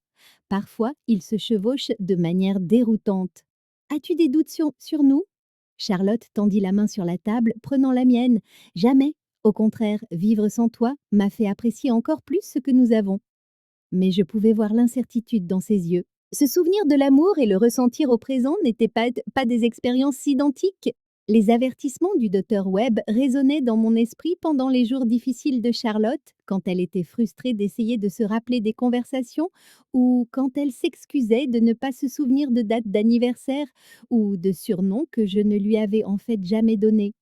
Parfois, ils se chevauchent de manière déroutante. As-tu des doutes sur nous? Charlotte tendit la main sur la table, prenant la mienne. Jamais. Au contraire, vivre sans toi m'a fait apprécier encore plus ce que nous avons. Mais je pouvais voir l'incertitude dans ses yeux. Se souvenir de l'amour et le ressentir au présent n'étaient pas des expériences identiques. Les avertissements du docteur Webb résonnaient dans mon esprit pendant les jours difficiles de Charlotte, quand elle était frustrée d'essayer de se rappeler des conversations ou quand elle s'excusait de ne pas se souvenir de dates d'anniversaire ou de surnoms que je ne lui avais en fait jamais donnés.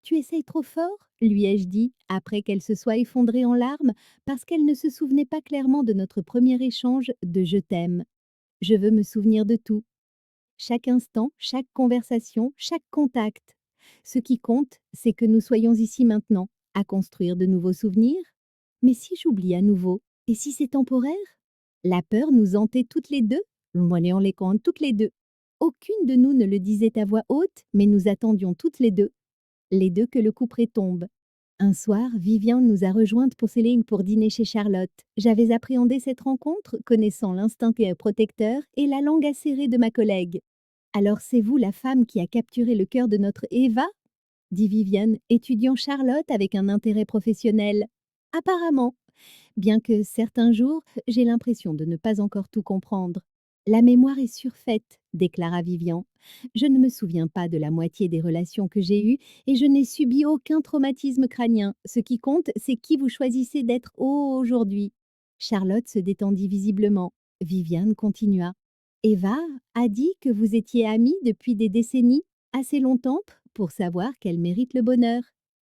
Tu essayes trop fort, lui ai-je dit, après qu'elle se soit effondrée en larmes, parce qu'elle ne se souvenait pas clairement de notre premier échange de je t'aime. Je veux me souvenir de tout. Chaque instant, chaque conversation, chaque contact. Ce qui compte, c'est que nous soyons ici maintenant, à construire de nouveaux souvenirs. Mais si j'oublie à nouveau, et si c'est temporaire? La peur nous hantait toutes les deux, on les compte toutes les deux. Aucune de nous ne le disait à voix haute, mais nous attendions toutes les deux que le couperet tombe. Un soir, Vivian nous a rejointes pour Céline pour dîner chez Charlotte. J'avais appréhendé cette rencontre, connaissant l'instinct protecteur et la langue acérée de ma collègue. Alors c'est vous la femme qui a capturé le cœur de notre Eva? Dit Viviane, étudiant Charlotte avec un intérêt professionnel. Apparemment, bien que certains jours, j'ai l'impression de ne pas encore tout comprendre. La mémoire est surfaite, déclara Vivian. Je ne me souviens pas de la moitié des relations que j'ai eues et je n'ai subi aucun traumatisme crânien. Ce qui compte, c'est qui vous choisissez d'être aujourd'hui. Charlotte se détendit visiblement. Viviane continua. Eva a dit que vous étiez amies depuis des décennies, assez longtemps pour savoir qu'elle mérite le bonheur,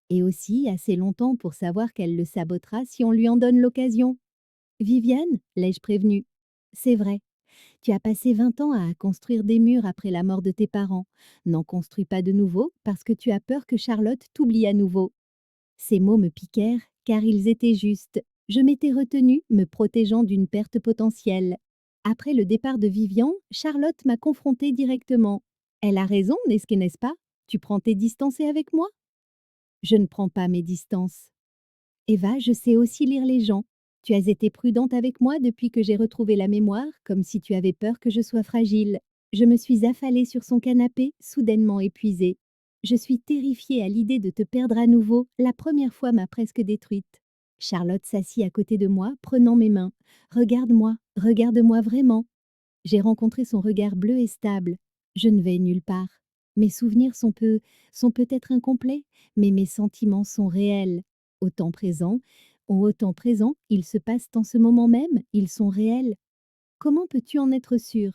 et aussi assez longtemps pour savoir qu'elle le sabotera si on lui en donne l'occasion. Viviane, l'ai-je prévenue. C'est vrai. Tu as passé 20 ans à construire des murs après la mort de tes parents. N'en construis pas de nouveaux parce que tu as peur que Charlotte t'oublie à nouveau. Ces mots me piquèrent car ils étaient justes. Je m'étais retenue, me protégeant d'une perte potentielle. Après le départ de Vivian, Charlotte m'a confrontée directement. Elle a raison, n'est-ce pas? Tu prends tes distances avec moi? Je ne prends pas mes distances. Eva, je sais aussi lire les gens. Tu as été prudente avec moi depuis que j'ai retrouvé la mémoire, comme si tu avais peur que je sois fragile. Je me suis affalée sur son canapé, soudainement épuisée. Je suis terrifiée à l'idée de te perdre à nouveau, la première fois m'a presque détruite. Charlotte s'assit à côté de moi, prenant mes mains. Regarde-moi, regarde-moi vraiment. J'ai rencontré son regard bleu et stable. Je ne vais nulle part. Mes souvenirs sont peut-être incomplets, mais mes sentiments sont réels. Au temps présent, ils se passent en ce moment même, ils sont réels. Comment peux-tu en être sûre?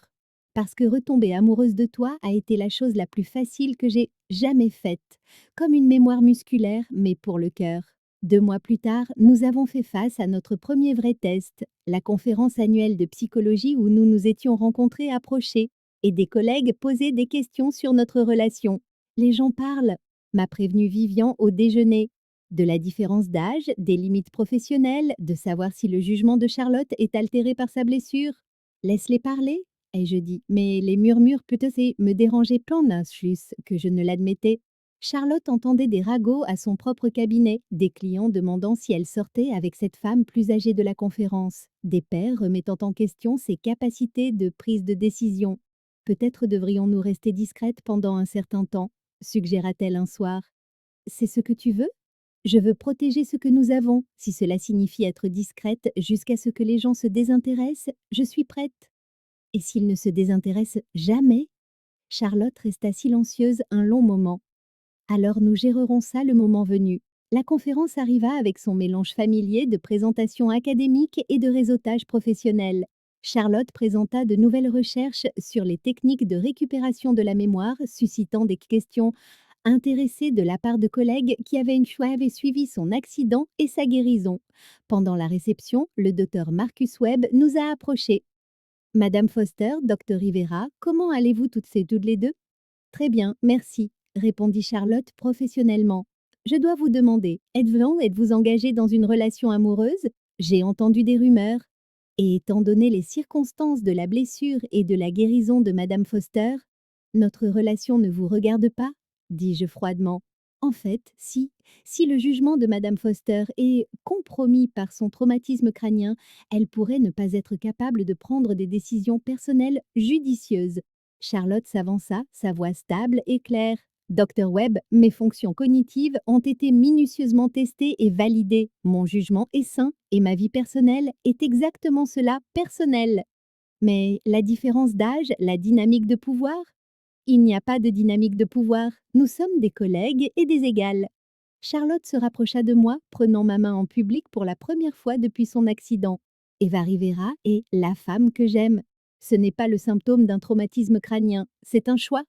Parce que retomber amoureuse de toi a été la chose la plus facile que j'ai jamais faite, comme une mémoire musculaire, mais pour le cœur. 2 mois plus tard, nous avons fait face à notre premier vrai test, la conférence annuelle de psychologie où nous nous étions rencontrés approchés et des collègues posaient des questions sur notre relation. Les gens parlent, m'a prévenu Vivian au déjeuner, de la différence d'âge, des limites professionnelles, de savoir si le jugement de Charlotte est altéré par sa blessure. Laisse-les parler, ai-je dit, mais les murmures plutôt me dérangeaient plus que je ne l'admettais. Charlotte entendait des ragots à son propre cabinet, des clients demandant si elle sortait avec cette femme plus âgée de la conférence, des pairs remettant en question ses capacités de prise de décision. Peut-être devrions-nous rester discrètes pendant un certain temps, suggéra-t-elle un soir. C'est ce que tu veux? Je veux protéger ce que nous avons. Si cela signifie être discrète jusqu'à ce que les gens se désintéressent, je suis prête. Et s'ils ne se désintéressent jamais? Charlotte resta silencieuse un long moment. Alors nous gérerons ça le moment venu. La conférence arriva avec son mélange familier de présentations académiques et de réseautage professionnel. Charlotte présenta de nouvelles recherches sur les techniques de récupération de la mémoire, suscitant des questions intéressées de la part de collègues qui avaient une fois suivi son accident et sa guérison. Pendant la réception, le docteur Marcus Webb nous a approchés. Madame Foster, docteur Rivera, comment allez-vous toutes les deux? Très bien, merci, répondit Charlotte professionnellement. Je dois vous demander, êtes-vous engagée dans une relation amoureuse? J'ai entendu des rumeurs. Et étant donné les circonstances de la blessure et de la guérison de Madame Foster, notre relation ne vous regarde pas? Dis-je froidement. En fait, si le jugement de Madame Foster est compromis par son traumatisme crânien, elle pourrait ne pas être capable de prendre des décisions personnelles judicieuses. Charlotte s'avança, sa voix stable et claire. Docteur Webb, mes fonctions cognitives ont été minutieusement testées et validées. Mon jugement est sain et ma vie personnelle est exactement cela, personnelle. Mais la différence d'âge, la dynamique de pouvoir? Il n'y a pas de dynamique de pouvoir. Nous sommes des collègues et des égales. Charlotte se rapprocha de moi, prenant ma main en public pour la première fois depuis son accident. Eva Rivera est la femme que j'aime. Ce n'est pas le symptôme d'un traumatisme crânien, c'est un choix.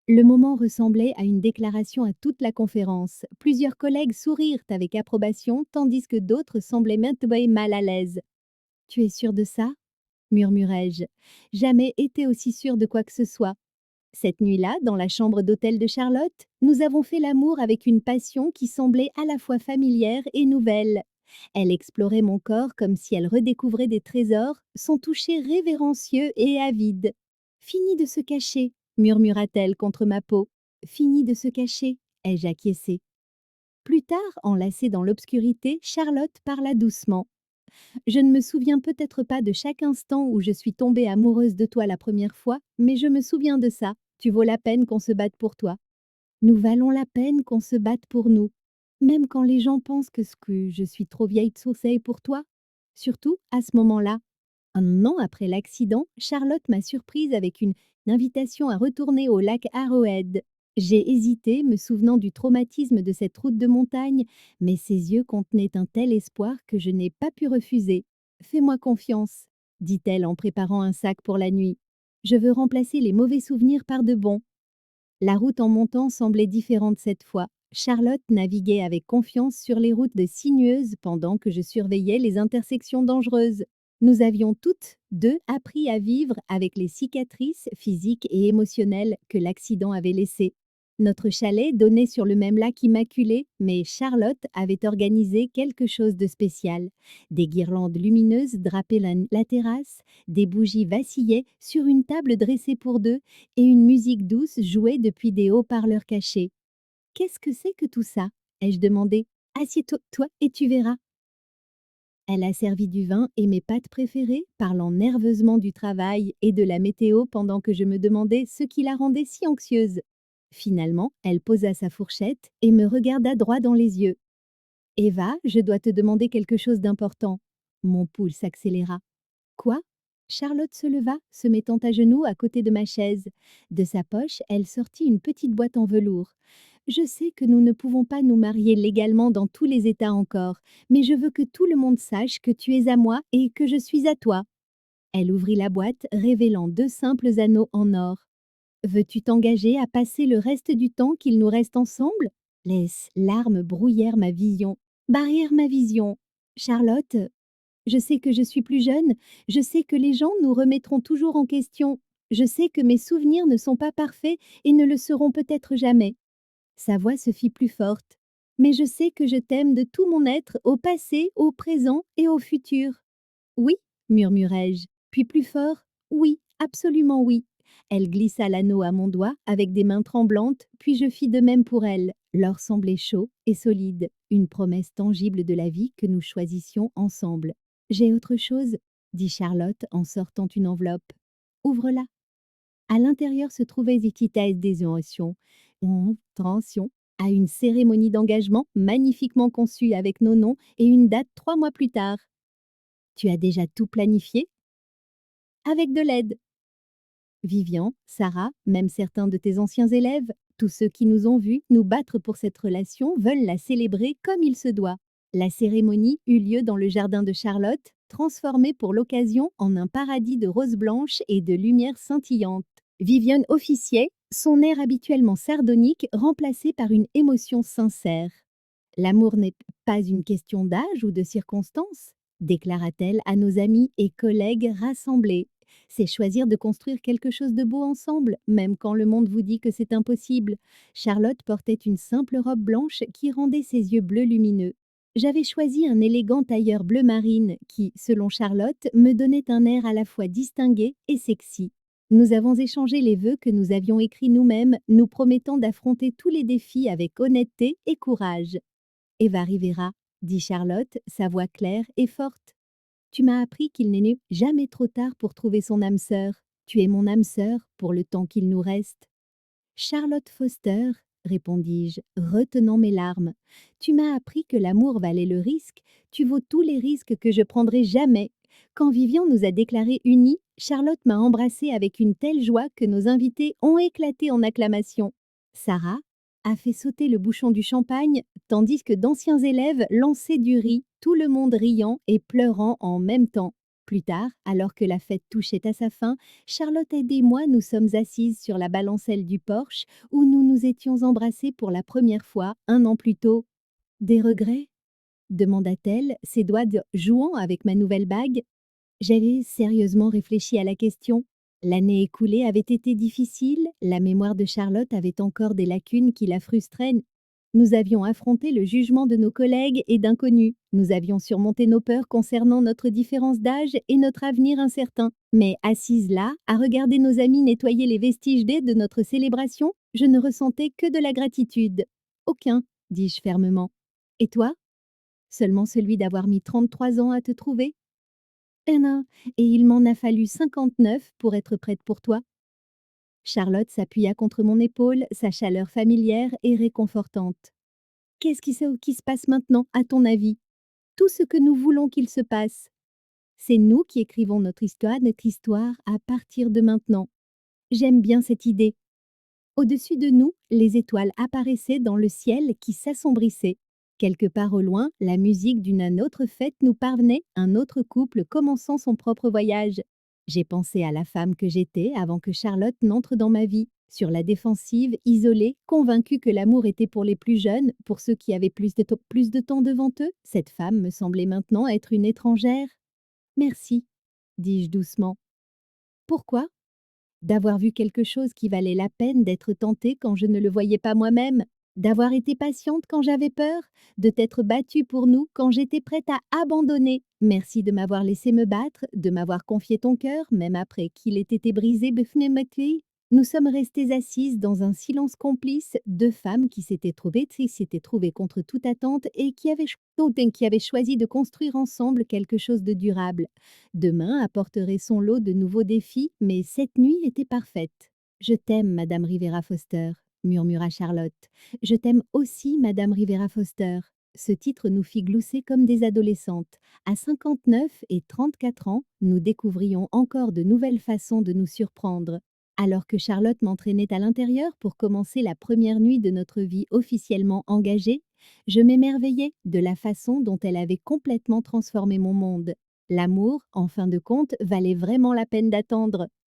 Le moment ressemblait à une déclaration à toute la conférence. Plusieurs collègues sourirent avec approbation, tandis que d'autres semblaient maintenant mal à l'aise. Tu es sûre de ça? Murmurai-je. Jamais été aussi sûre de quoi que ce soit. Cette nuit-là, dans la chambre d'hôtel de Charlotte, nous avons fait l'amour avec une passion qui semblait à la fois familière et nouvelle. Elle explorait mon corps comme si elle redécouvrait des trésors, son toucher révérencieux et avide. Fini de se cacher, murmura-t-elle contre ma peau. Fini de se cacher, ai-je acquiescé. Plus tard, enlacée dans l'obscurité, Charlotte parla doucement. Je ne me souviens peut-être pas de chaque instant où je suis tombée amoureuse de toi la première fois, mais je me souviens de ça. Tu vaux la peine qu'on se batte pour toi. Nous valons la peine qu'on se batte pour nous. Même quand les gens pensent que je suis trop vieille de sourcil pour toi. Surtout à ce moment-là. Un an après l'accident, Charlotte m'a surprise avec une invitation à retourner au lac Arrowhead. J'ai hésité, me souvenant du traumatisme de cette route de montagne, mais ses yeux contenaient un tel espoir que je n'ai pas pu refuser. Fais-moi confiance, dit-elle en préparant un sac pour la nuit. Je veux remplacer les mauvais souvenirs par de bons. La route en montant semblait différente cette fois. Charlotte naviguait avec confiance sur les routes de sinueuses pendant que je surveillais les intersections dangereuses. Nous avions toutes deux appris à vivre avec les cicatrices physiques et émotionnelles que l'accident avait laissées. Notre chalet donnait sur le même lac immaculé, mais Charlotte avait organisé quelque chose de spécial. Des guirlandes lumineuses drapaient la terrasse, des bougies vacillaient sur une table dressée pour deux et une musique douce jouait depuis des haut-parleurs cachés. Qu'est-ce que c'est que tout ça? Ai-je demandé. Assieds-toi toi, et tu verras. Elle a servi du vin et mes pâtes préférées, parlant nerveusement du travail et de la météo pendant que je me demandais ce qui la rendait si anxieuse. Finalement, elle posa sa fourchette et me regarda droit dans les yeux. Eva, je dois te demander quelque chose d'important. Mon pouls s'accéléra. Quoi? Charlotte se leva, se mettant à genoux à côté de ma chaise. De sa poche, elle sortit une petite boîte en velours. Je sais que nous ne pouvons pas nous marier légalement dans tous les États encore, mais je veux que tout le monde sache que tu es à moi et que je suis à toi. Elle ouvrit la boîte, révélant 2 simples anneaux en or. Veux-tu t'engager à passer le reste du temps qu'il nous reste ensemble? Les larmes brouillèrent ma vision. Barrière ma vision. Charlotte, je sais que je suis plus jeune, je sais que les gens nous remettront toujours en question. Je sais que mes souvenirs ne sont pas parfaits et ne le seront peut-être jamais. Sa voix se fit plus forte. Mais je sais que je t'aime de tout mon être, au passé, au présent et au futur. Oui, murmurai-je, puis plus fort, oui, absolument oui. Elle glissa l'anneau à mon doigt avec des mains tremblantes, puis je fis de même pour elle. L'or semblait chaud et solide, une promesse tangible de la vie que nous choisissions ensemble. J'ai autre chose, dit Charlotte en sortant une enveloppe. Ouvre-la. À l'intérieur se trouvait adhésion, tension à une cérémonie d'engagement magnifiquement conçue avec nos noms et une date 3 mois plus tard. Tu as déjà tout planifié? Avec de l'aide. Vivian, Sarah, même certains de tes anciens élèves, tous ceux qui nous ont vus nous battre pour cette relation veulent la célébrer comme il se doit. La cérémonie eut lieu dans le jardin de Charlotte, transformé pour l'occasion en un paradis de roses blanches et de lumières scintillantes. Vivian officiait, son air habituellement sardonique remplacé par une émotion sincère. L'amour n'est pas une question d'âge ou de circonstances, déclara-t-elle à nos amis et collègues rassemblés. C'est choisir de construire quelque chose de beau ensemble, même quand le monde vous dit que c'est impossible. Charlotte portait une simple robe blanche qui rendait ses yeux bleus lumineux. J'avais choisi un élégant tailleur bleu marine qui, selon Charlotte, me donnait un air à la fois distingué et sexy. Nous avons échangé les vœux que nous avions écrits nous-mêmes, nous promettant d'affronter tous les défis avec honnêteté et courage. Eva Rivera, dit Charlotte, sa voix claire et forte. Tu m'as appris qu'il n'est jamais trop tard pour trouver son âme sœur. Tu es mon âme sœur pour le temps qu'il nous reste. Charlotte Foster, répondis-je, retenant mes larmes, tu m'as appris que l'amour valait le risque, tu vaux tous les risques que je prendrai jamais. Quand Vivian nous a déclarés unis, Charlotte m'a embrassée avec une telle joie que nos invités ont éclaté en acclamations. Sarah a fait sauter le bouchon du champagne, tandis que d'anciens élèves lançaient du riz, tout le monde riant et pleurant en même temps. Plus tard, alors que la fête touchait à sa fin, Charlotte et moi nous sommes assises sur la balancelle du porche où nous nous étions embrassés pour la première fois 1 an plus tôt. Des regrets? Demanda-t-elle, ses doigts jouant avec ma nouvelle bague. J'avais sérieusement réfléchi à la question. L'année écoulée avait été difficile, la mémoire de Charlotte avait encore des lacunes qui la frustraient. Nous avions affronté le jugement de nos collègues et d'inconnus. Nous avions surmonté nos peurs concernant notre différence d'âge et notre avenir incertain. Mais assise là, à regarder nos amis nettoyer les vestiges de notre célébration, je ne ressentais que de la gratitude. Aucun, dis-je fermement. Et toi? Seulement celui d'avoir mis 33 ans à te trouver? Non, et il m'en a fallu 59 pour être prête pour toi. Charlotte s'appuya contre mon épaule, sa chaleur familière et réconfortante. Qu'est-ce qui se passe maintenant, à ton avis? Tout ce que nous voulons qu'il se passe. C'est nous qui écrivons notre histoire à partir de maintenant. J'aime bien cette idée. Au-dessus de nous, les étoiles apparaissaient dans le ciel qui s'assombrissait. Quelque part au loin, la musique d'une autre fête nous parvenait, un autre couple commençant son propre voyage. J'ai pensé à la femme que j'étais avant que Charlotte n'entre dans ma vie, sur la défensive, isolée, convaincue que l'amour était pour les plus jeunes, pour ceux qui avaient plus de temps devant eux. Cette femme me semblait maintenant être une étrangère. Merci, dis-je doucement. Pourquoi? D'avoir vu quelque chose qui valait la peine d'être tentée quand je ne le voyais pas moi-même, d'avoir été patiente quand j'avais peur, de t'être battue pour nous quand j'étais prête à abandonner. Merci de m'avoir laissé me battre, de m'avoir confié ton cœur, même après qu'il ait été brisé. Nous sommes restées assises dans un silence complice, deux femmes qui s'étaient trouvées contre toute attente et qui avaient choisi de construire ensemble quelque chose de durable. Demain apporterait son lot de nouveaux défis, mais cette nuit était parfaite. Je t'aime, Madame Rivera Foster, murmura Charlotte. Je t'aime aussi, Madame Rivera Foster. Ce titre nous fit glousser comme des adolescentes. À 59 et 34 ans, nous découvrions encore de nouvelles façons de nous surprendre. Alors que Charlotte m'entraînait à l'intérieur pour commencer la première nuit de notre vie officiellement engagée, je m'émerveillais de la façon dont elle avait complètement transformé mon monde. L'amour, en fin de compte, valait vraiment la peine d'attendre.